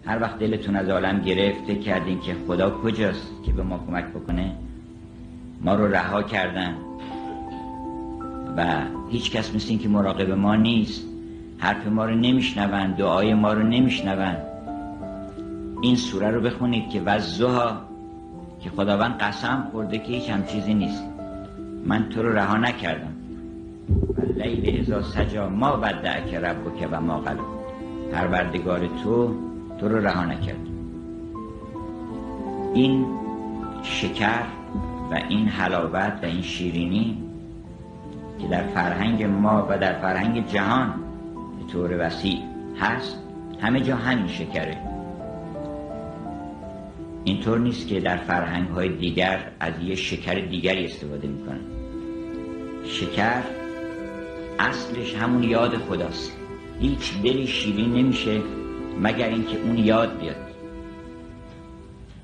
هر وقت دلتون از عالم گرفته کردین که خدا کجاست که به ما کمک بکنه، ما رو رها کردن و هیچ کس مثل این که مراقب ما نیست، حرف ما رو نمیشنون، دعای ما رو نمیشنون. این سوره رو بخونید که والضحی، که خداوند قسم خورده که هیچ هم چیزی نیست، من تو رو رها نکردم. واللیل اذا سجی ما ودعک ربک و ما قلی، پروردگار تو رو رها نکرد. این شکر و این حلاوت و این شیرینی که در فرهنگ ما و در فرهنگ جهان به طور وسیع هست، همه جا همین شکره. اینطور نیست که در فرهنگ‌های دیگر از یه شکر دیگری استفاده میکنن. شکر اصلش همون یاد خداست. هیچ دلی شیرین نمیشه مگر اینکه اون یاد بیاد.